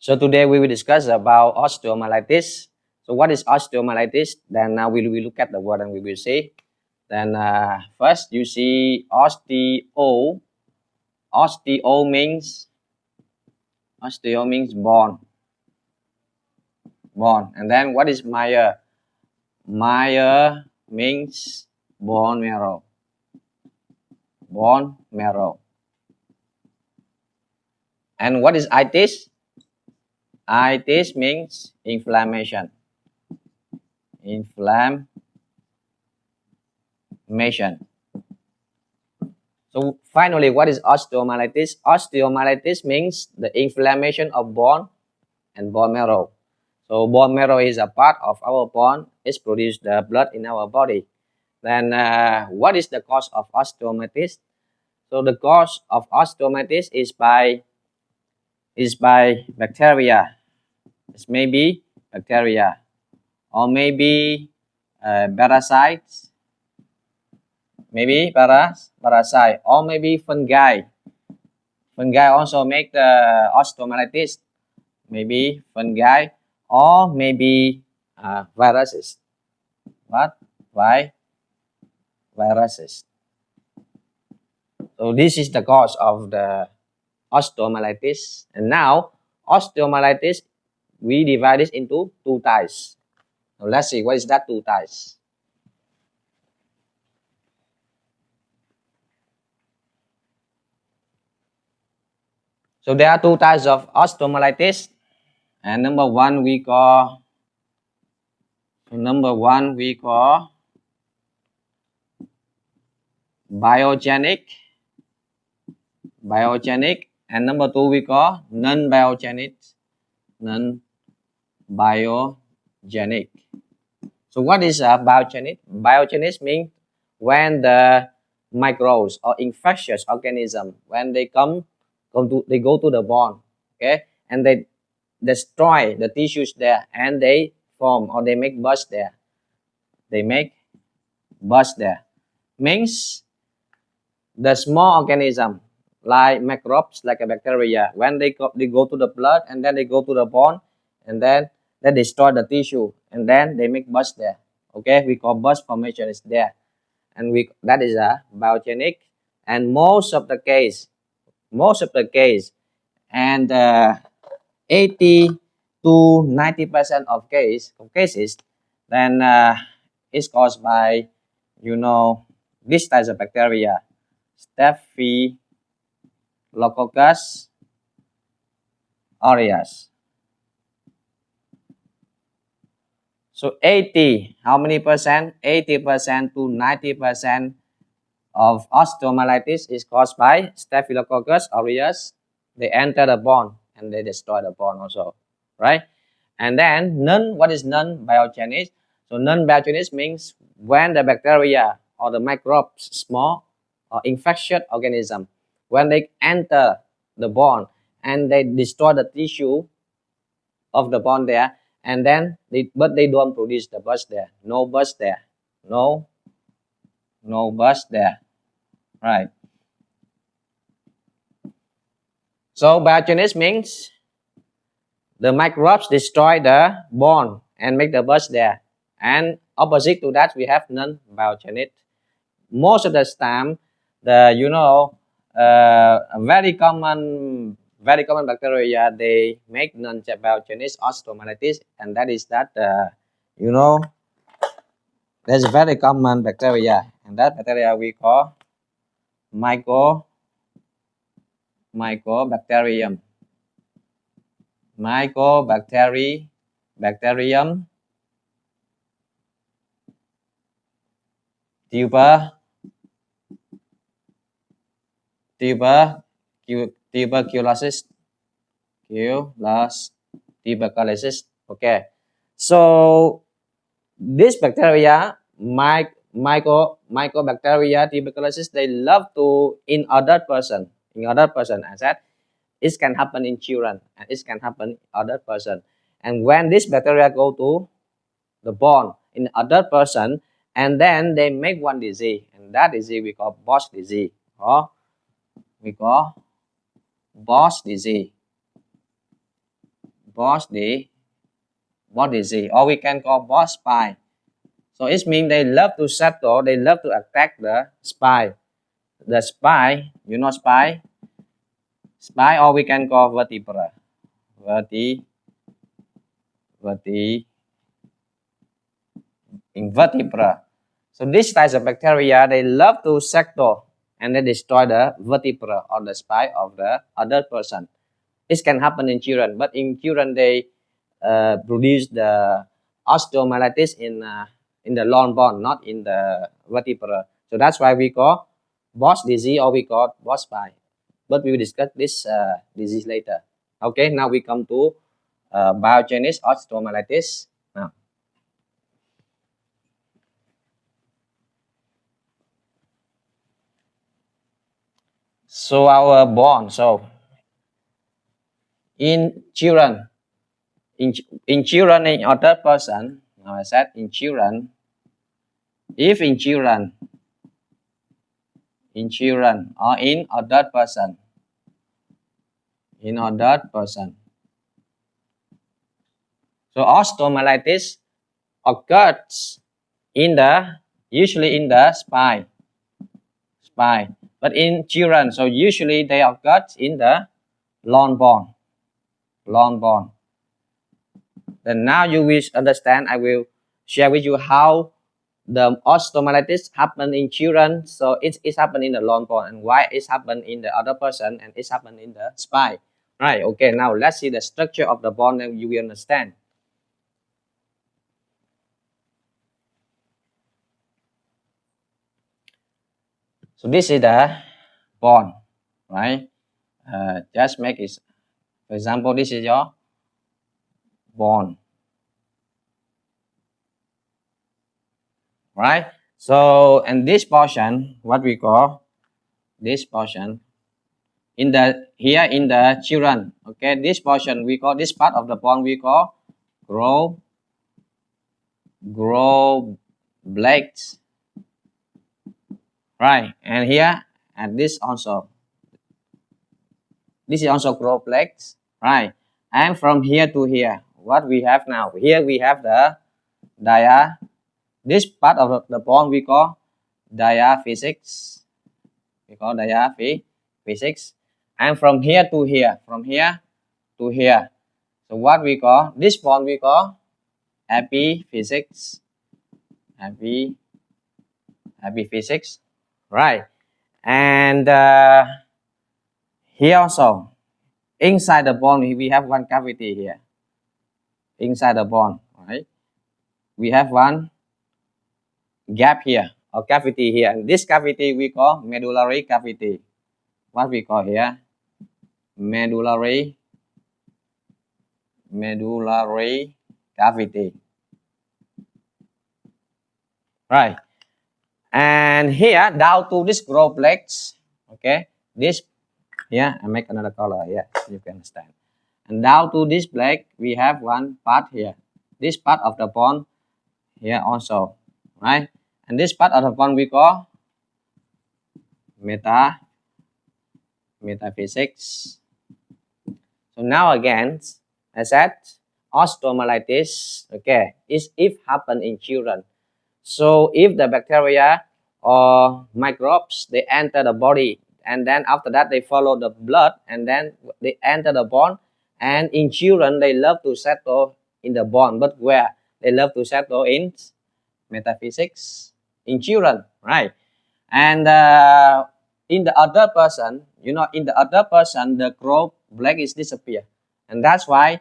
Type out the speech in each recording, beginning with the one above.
So today we will discuss about osteomyelitis. So what is osteomyelitis? Then now we will look at the word and we will see. Then first you see osteo. Osteo means bone. And then what is myer? Myer means bone marrow. Bone marrow. And what is itis? Itis means inflammation. So finally, what is osteomyelitis? Osteomyelitis means the inflammation of bone and bone marrow. So bone marrow is a part of our bone. It produces the blood in our body. Then what is the cause of osteomyelitis? So the cause of osteomyelitis is by bacteria. It may be bacteria or maybe parasites. Maybe parasite or maybe fungi. Fungi also make the osteomyelitis. Maybe fungi or maybe viruses. What? Why? Viruses. So this is the cause of the osteomyelitis. And now osteomyelitis, we divide it into two types. So let's see what is that two types. So there are two types of osteomyelitis, and number one we call biogenic, and number two we call non-biogenic. So what is biogenic? Biogenic means when the microbes or infectious organism, when they go to the bone, okay, and they destroy the tissues there, and they form or they make buzz there. Means the small organism like microbes, like a bacteria, when they go to the blood and then they go to the bone and then they destroy the tissue and then they make buzz there. Okay, we call buzz formation is there, and that is a biogenic. And most of the case, and 80 to 90% of cases, then it's caused by this types of bacteria, Staphylococcus aureus. So 80, how many percent? 80% to 90% of osteomyelitis is caused by Staphylococcus aureus. They enter the bone and they destroy the bone also, right? And then what is non-biogenic? So non-biogenic means when the bacteria or the microbes, small or infectious organism, when they enter the bone and they destroy the tissue of the bone there, and then but they don't produce the buzz there. No buzz there. No buzz there. Right. So biogenic means the microbes destroy the bone and make the buzz there. And opposite to that, we have non-biogenic. Most of the time, the very common bacteria, they make non-biogenic osteomyelitis, and that is that there's a very common bacteria, and that bacteria we call Mycobacterium tuberculosis. Okay, so this bacteria, mycobacteria tuberculosis, they love to in other person. I said it can happen in children and it can happen in other person. And when this bacteria go to the bone in other person, and then they make one disease, and that disease we call Bosch disease, or we call Bosch disease. boss disease, or we can call boss spine. So it means they love to settle, they love to attack the spine. The spine, spine, or we can call vertebra. Verti, in vertebra. So these types of bacteria, they love to settle and they destroy the vertebra or the spine of the other person. This can happen in children, but in children they produce the osteomyelitis in the long bone, not in the vertebra. So that's why we call boss disease or we call boss spine. But we will discuss this disease later. Okay, now we come to biogenesis osteomyelitis. Now, so our bone. So in children, in children in other person. Now I said in children. If in children or in adult person, so osteomyelitis occurs usually in the spine, but in children, so usually they occur in the long bone. Then now you will understand. I will share with you how the osteomyelitis happen in children. So it's happened in the long bone, and why it's happened in the other person, and it's happened in the spine. Right? Okay. Now let's see the structure of the bone, and you will understand. So this is the bone, right? Just make it. For example, this is your bone, right? So and this portion, what we call this portion in the children, okay, this portion we call, this part of the bone we call grow blades, right? And here and this is also grow blades, right? And from here to here, what we have now, here we have the this part of the bone we call diaphysics. And from here to here, so what we call this bone we call epiphysics, right? And here also inside the bone we have one cavity here. Inside the bone, right? We have one gap here or cavity here. And this cavity we call medullary cavity. What we call here medullary cavity, right? And here down to this growth plates, okay, this here I make another color here so you can understand. And down to this plate we have one part here, this part of the bone here also, right? And this part of the bone we call metaphysics. So now again, I said osteomyelitis, okay, is if happen in children. So if the bacteria or microbes, they enter the body, and then after that they follow the blood, and then they enter the bone. And in children, they love to settle in the bone, but where they love to settle in metaphysics in children, right? And in the other person, the growth black is disappear, and that's why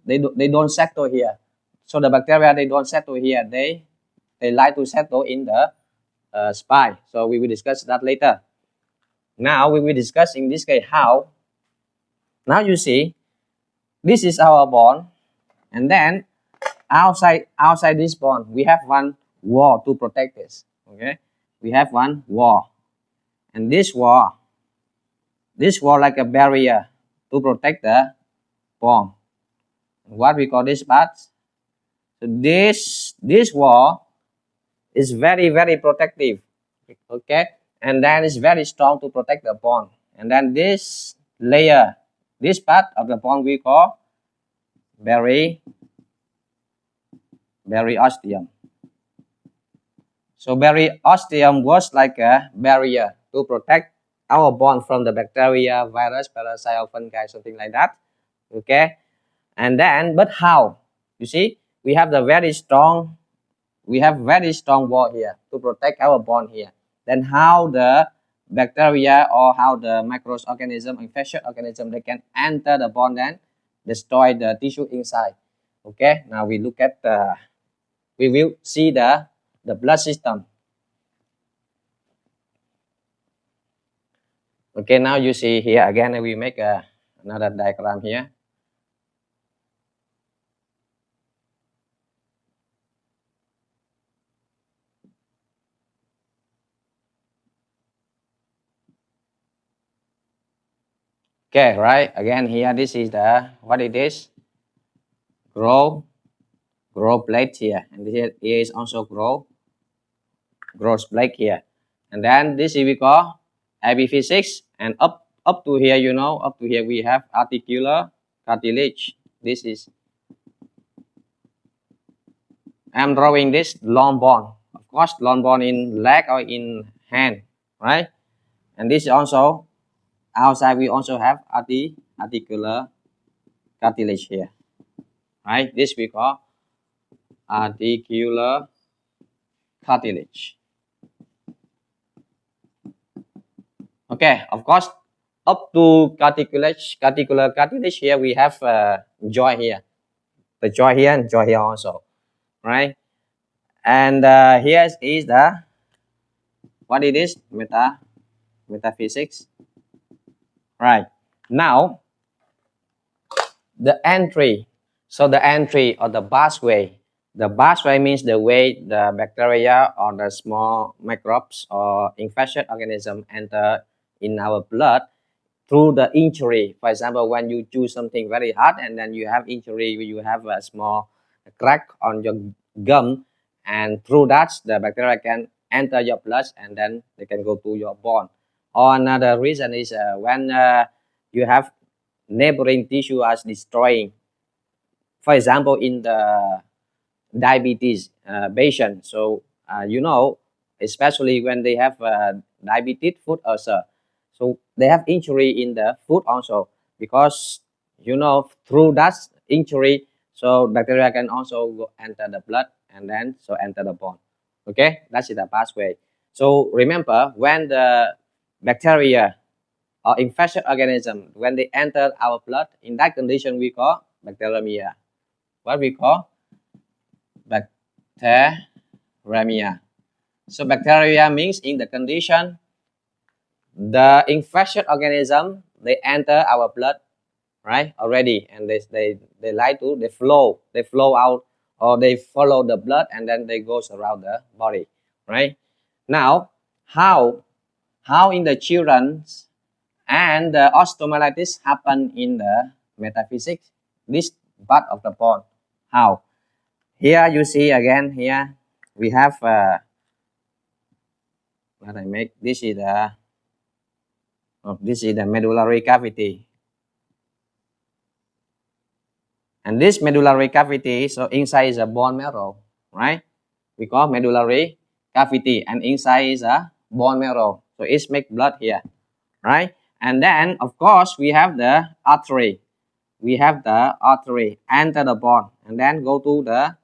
they don't settle here. So the bacteria, they don't settle here. They like to settle in the spine. So we will discuss that later. Now we will discuss in this case how. Now you see, this is our bone, and then outside this bone we have one wall to protect this. Okay, we have one wall, and this wall like a barrier to protect the bone. What we call this part? So this wall is very protective, okay, and then it's very strong to protect the bone. And then this layer, this part of the bone we call Periosteum. So periosteum was like a barrier to protect our bone from the bacteria, virus, parasite, or fungi, something like that. Okay, and then but how? You see, we have very strong wall here to protect our bone here. Then how the bacteria or how the microorganism, infectious organism, they can enter the bone and destroy the tissue inside. Okay, now we look at we will see the blood system. Okay, now you see here again we make another diagram here. Okay, right, again here this is the what it is, grow plate here, and here is also growth plate here, and then this is we call epiphysis, and up to here, you know, up to here we have articular cartilage. This is, I'm drawing this long bone, of course long bone in leg or in hand, right? And this is also outside we also have articular cartilage here, right? This we call articular cartilage. Okay, of course, up to articular cartilage here we have joint here, the joint here and joint here also, right? And here is the what it is, metaphysics, right? Now the entry, so the entry or the pathway. The pathway means the way the bacteria or the small microbes or infectious organism enter in our blood through the injury. For example, when you do something very hard and then you have injury, you have a small crack on your gum, and through that the bacteria can enter your blood and then they can go to your bone. Or another reason is when you have neighboring tissue as destroying. For example, in the diabetes patient, so you know, especially when they have diabetes foot ulcer, so they have injury in the foot also, because you know through that injury, so bacteria can also go enter the blood and then so enter the bone. Okay, that's the pathway. So remember, when the bacteria or infectious organism, when they enter our blood, in that condition we call bacteremia. What we call bacteremia. So bacteria means in the condition the infectious organism, they enter our blood, right, already, and they like to they flow out, or they follow the blood and then they goes around the body, right? Now how in the children and the osteomyelitis happen in the metaphysics, this part of the bone. How? Here you see again, here we have what I make, this is the medullary cavity, and this medullary cavity, so inside is a bone marrow, right? We call medullary cavity, and inside is a bone marrow, so it's make blood here, right? And then of course we have the artery. We have the artery enter the bone and then go to the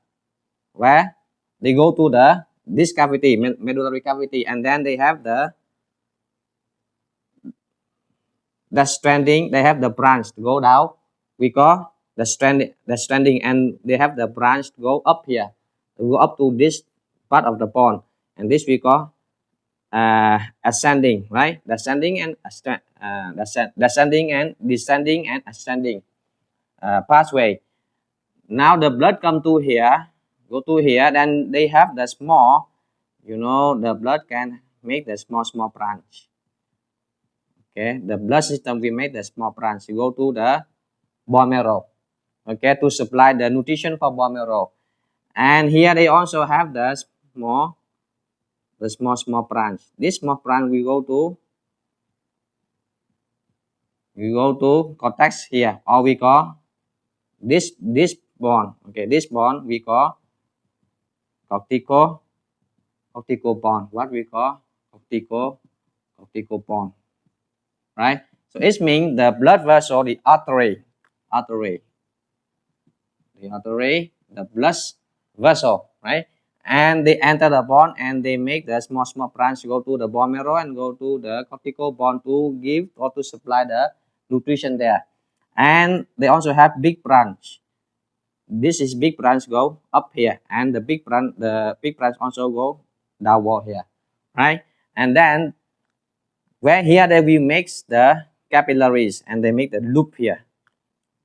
where they go to this cavity, medullary cavity, and then they have the stranding. They have the branch to go down. We call the stranding, and they have the branch to go up here, to go up to this part of the bone, and this we call ascending, right? Descending and descending and ascending pathway. Now the blood come to here, go to here, then they have the small, you know, the blood can make the small branch. Okay, the blood system we make the small branch. You go to the bone marrow, okay, to supply the nutrition for bone marrow. And here they also have the small branch. This small branch we go to cortex here, or we call this bond. Okay, this bond we call cortical bond. What we call cortical bond, right? So it means the blood vessel, the artery, the blood vessel, right? And they enter the bone and they make the small branch go to the bone marrow and go to the cortical bone to give or to supply the nutrition there. And they also have big branch. This is big branch go up here, and the big branch also go downward here, right? And then where here they will mix the capillaries and they make the loop here.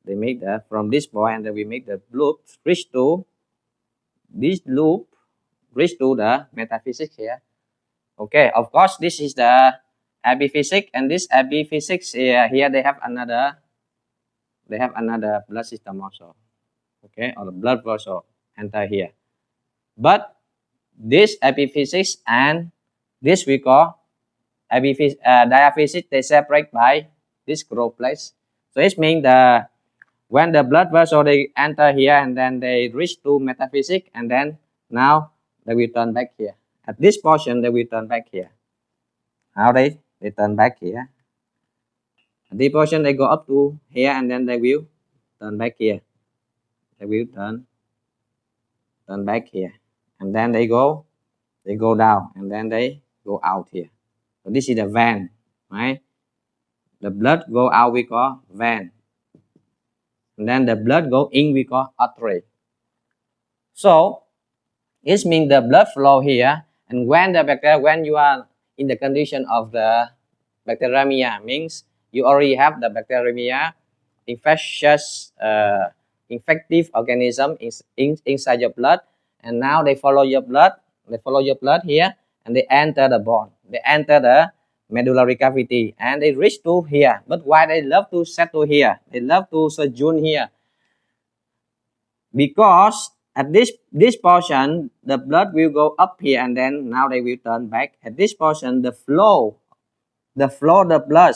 They make the from this point and then we make the loop reach to this loop reach to the metaphysics here. Okay, of course this is the epiphysics, and this epiphysics here they have another blood system also. Okay, or the blood vessel enter here. But this epiphysics and this we call diaphysics, they separate by this growth place. So it means when the blood vessel they enter here and then they reach to metaphysics, and then now they will turn back here. At this portion they will turn back here. How they turn back here. At this portion they go up to here and then they will turn back here. They will turn back here, and then they go down and then they go out here. So this is the vein, right? The blood go out we call vein, and then the blood go in we call artery. So it means the blood flow here, and when the bacteria, when you are in the condition of the bacteremia, means you already have the bacteremia, infectious, infective organism inside your blood, and now they follow your blood. They follow your blood here, and they enter the bone. They enter the medullary cavity, and they reach to here. But why they love to settle here? They love to sojourn here because at this portion the blood will go up here, and then now they will turn back. At this portion the flow of the blood,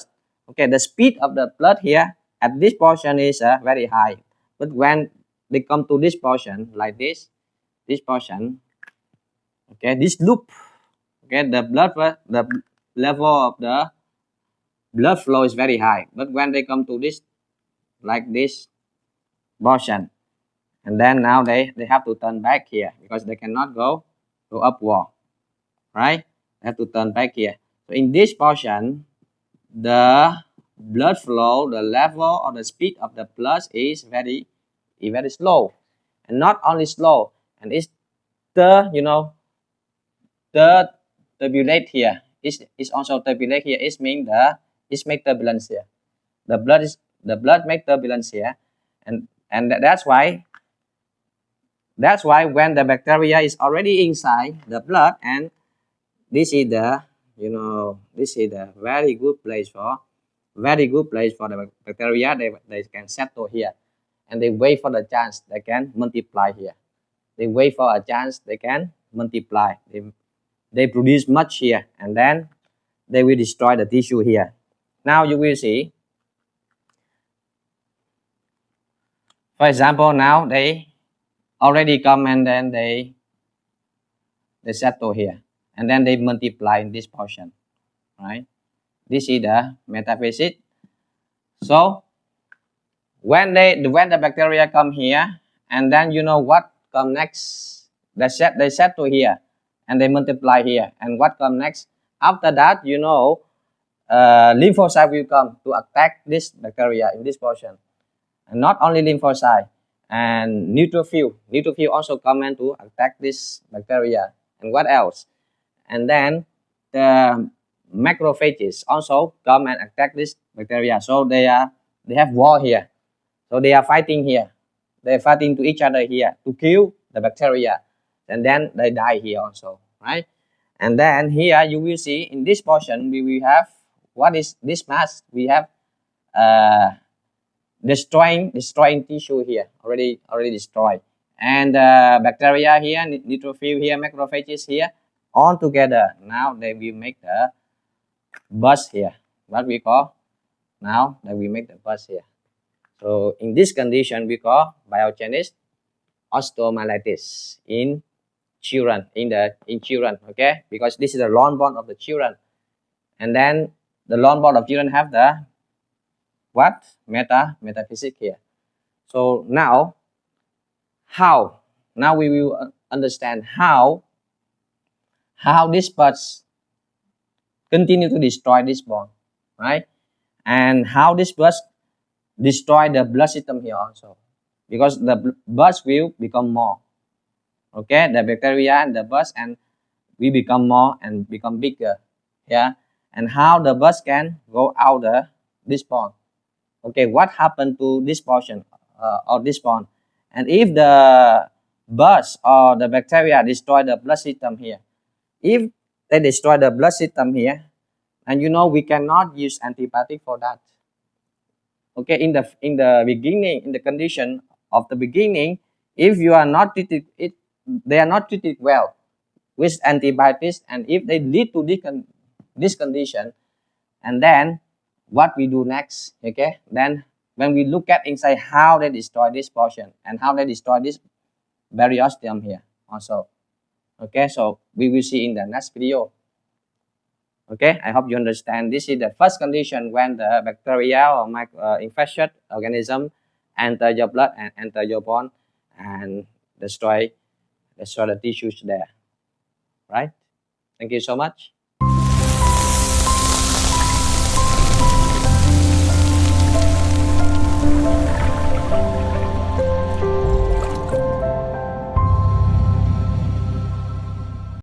okay, the speed of the blood here at this portion is very high. But when they come to this portion like this portion, okay, this loop, okay, the level of the blood flow is very high. But when they come to this like this portion, and then now they have to turn back here because they cannot go upward, right? They have to turn back here. So in this portion, the blood flow, the level or the speed of the blood is very slow, and not only slow, and it's the turbulate here. It's also turbulate here. It means it's make turbulence here. The blood make turbulence here, and that's why when the bacteria is already inside the blood, and this is the very good place for the bacteria. They can settle here, and they wait for the chance they can multiply here. They wait for a chance they can multiply. They produce much here, and then they will destroy the tissue here. Now you will see, for example, now they already come and then they settle here, and then they multiply in this portion, right? This is the metaphysics. So when the bacteria come here, and then you know what come next? They settle here, and they multiply here, and what come next? After that, lymphocyte will come to attack this bacteria in this portion, and not only lymphocyte, and neutrophil also come in to attack this bacteria, and what else? And then the macrophages also come and attack this bacteria. So they have war here. So they are fighting here. They're fighting to each other here to kill the bacteria, and then they die here also, right? And then here you will see in this portion we will have, what is this mass? We have destroying tissue here, already destroyed, and bacteria here, neutrophil here, macrophages here, all together. Now they will make the bus here. What we call, now they will make the bus here. So in this condition, we call biogenesis osteomyelitis in children, in children, okay? Because this is the long bone of the children. And then the long bone of children have the what? Metaphysics here. So now, how? Now we will understand how these parts continue to destroy this bone, right? And how this parts destroy the blood system here also, because the buds will become more, okay? The bacteria and the buds, and we become more and become bigger, yeah? And how the buds can go out this bone, okay? What happened to this portion of this bone? And if the buds or the bacteria destroy the blood system here, if they destroy the blood system here, and you know we cannot use antibiotic for that, okay? In the beginning, in the condition of the beginning, if you are not treated it, they are not treated well with antibiotics, and if they lead to this condition, and then what we do next, okay? Then when we look at inside how they destroy this portion and how they destroy this periosteum here also, okay? So we will see in the next video. Okay, I hope you understand. This is the first condition when the bacteria or infectious organism enter your blood and enter your bone and destroy the tissues there. Right? Thank you so much.